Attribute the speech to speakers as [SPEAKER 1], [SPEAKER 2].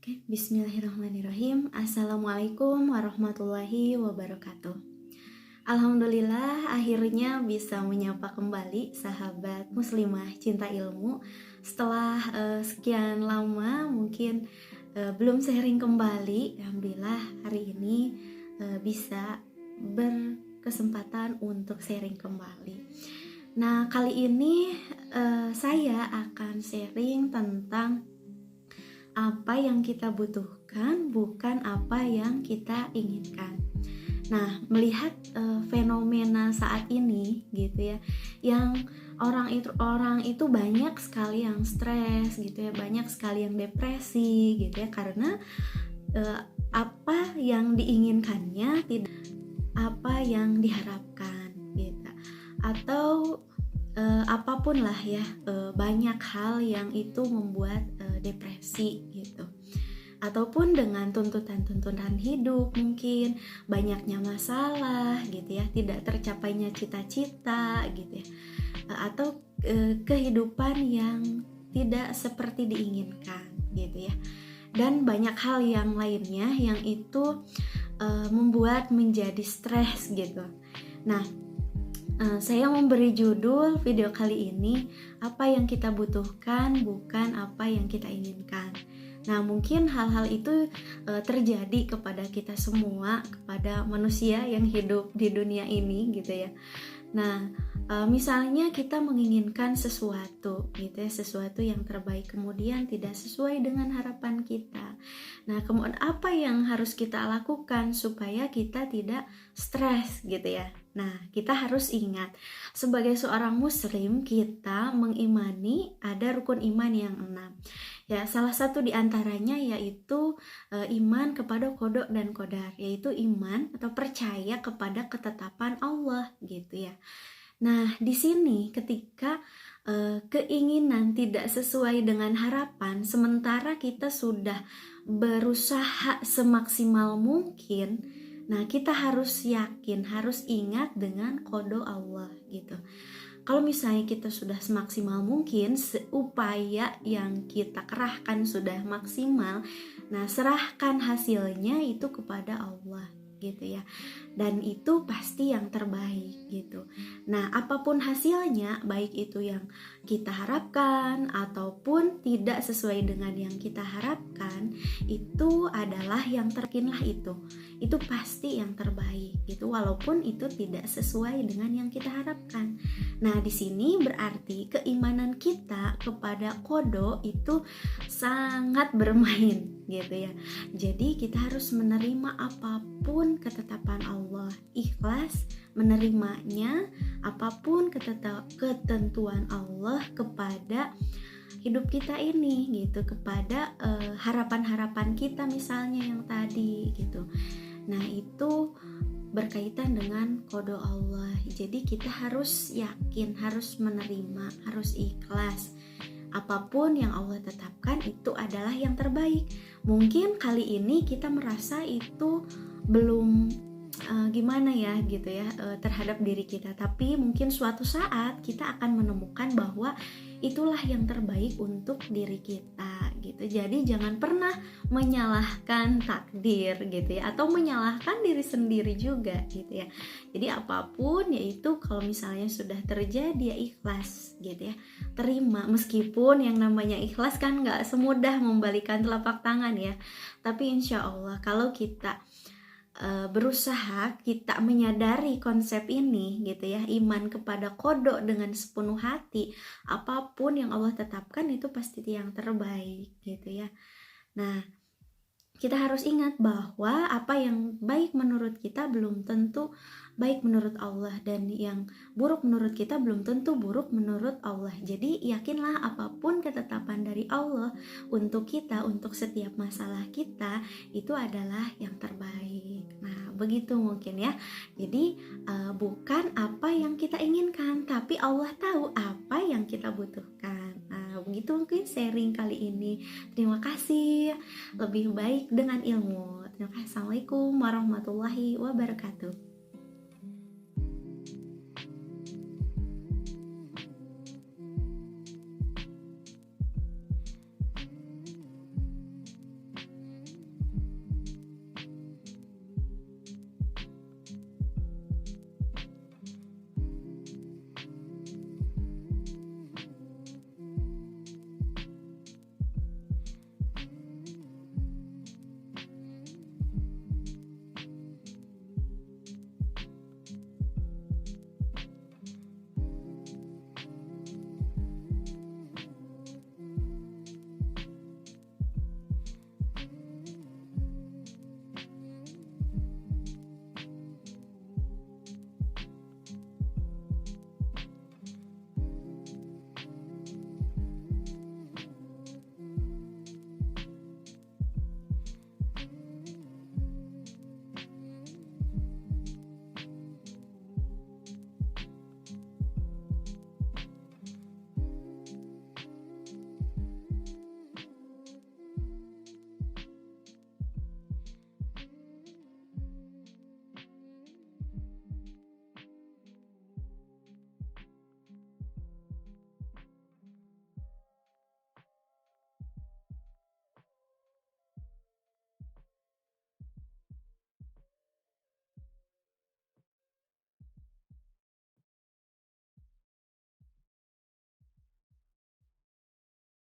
[SPEAKER 1] Oke, bismillahirrahmanirrahim. Assalamualaikum warahmatullahi wabarakatuh. Alhamdulillah akhirnya bisa menyapa kembali sahabat muslimah cinta ilmu. Setelah sekian lama mungkin belum sharing kembali. Alhamdulillah hari ini bisa berkesempatan untuk sharing kembali. Nah, kali ini saya akan sharing tentang apa yang kita butuhkan bukan apa yang kita inginkan. Nah, melihat fenomena saat ini gitu ya, yang orang itu banyak sekali yang stres gitu ya, banyak sekali yang depresi gitu ya, karena apa yang diinginkannya tidak apa yang diharapkan gitu. Atau apapun lah ya, banyak hal yang itu membuat depresi gitu, ataupun dengan tuntutan hidup, mungkin banyaknya masalah gitu ya, tidak tercapainya cita-cita gitu ya, atau kehidupan yang tidak seperti diinginkan gitu ya, dan banyak hal yang lainnya yang itu membuat menjadi stres gitu. Nah, saya memberi judul video kali ini, apa yang kita butuhkan bukan apa yang kita inginkan. Nah, mungkin hal-hal itu terjadi kepada kita semua, kepada manusia yang hidup di dunia ini gitu ya. Nah, misalnya kita menginginkan sesuatu gitu ya, sesuatu yang terbaik, kemudian tidak sesuai dengan harapan kita. Nah, kemudian apa yang harus kita lakukan supaya kita tidak stres gitu ya. Nah, kita harus ingat, sebagai seorang muslim, kita mengimani ada rukun iman yang 6. Ya, salah satu di antaranya yaitu iman kepada qada dan qadar, yaitu iman atau percaya kepada ketetapan Allah gitu ya. Nah, di sini ketika keinginan tidak sesuai dengan harapan, sementara kita sudah berusaha semaksimal mungkin, nah kita harus yakin, harus ingat dengan qada Allah gitu. Kalau misalnya kita sudah semaksimal mungkin, upaya yang kita kerahkan sudah maksimal, nah serahkan hasilnya itu kepada Allah gitu ya, dan itu pasti yang terbaik gitu. Nah, apapun hasilnya, baik itu yang kita harapkan ataupun tidak sesuai dengan yang kita harapkan, itu adalah yang terkinlah itu pasti yang terbaik gitu, walaupun itu tidak sesuai dengan yang kita harapkan. Nah, di sini berarti keimanan kita kepada qada itu sangat bermain gitu ya. Jadi kita harus menerima apapun ketetapan Allah, ikhlas menerimanya, apapun ketentuan Allah kepada hidup kita ini gitu, kepada harapan-harapan kita misalnya yang tadi gitu. Nah, itu berkaitan dengan qada Allah. Jadi kita harus yakin, harus menerima, harus ikhlas. Apapun yang Allah tetapkan itu adalah yang terbaik. Mungkin kali ini kita merasa itu belum gimana ya gitu ya terhadap diri kita, tapi mungkin suatu saat kita akan menemukan bahwa itulah yang terbaik untuk diri kita gitu. Jadi jangan pernah menyalahkan takdir gitu ya, atau menyalahkan diri sendiri juga gitu ya. Jadi apapun yaitu kalau misalnya sudah terjadi ya ikhlas gitu ya, terima, meskipun yang namanya ikhlas kan gak semudah membalikan telapak tangan ya, tapi insya Allah kalau kita berusaha, kita menyadari konsep ini gitu ya, iman kepada qada dengan sepenuh hati, apapun yang Allah tetapkan itu pasti yang terbaik gitu ya. Nah, kita harus ingat bahwa apa yang baik menurut kita belum tentu baik menurut Allah, dan yang buruk menurut kita belum tentu buruk menurut Allah. Jadi yakinlah apapun ketetapan dari Allah untuk kita, untuk setiap masalah kita, itu adalah yang terbaik. Nah, begitu mungkin ya. Jadi bukan apa yang kita inginkan, tapi Allah tahu apa yang kita butuhkan. Nah, begitu mungkin sharing kali ini. Terima kasih. Lebih baik dengan ilmu. Terima kasih. Assalamualaikum warahmatullahi wabarakatuh.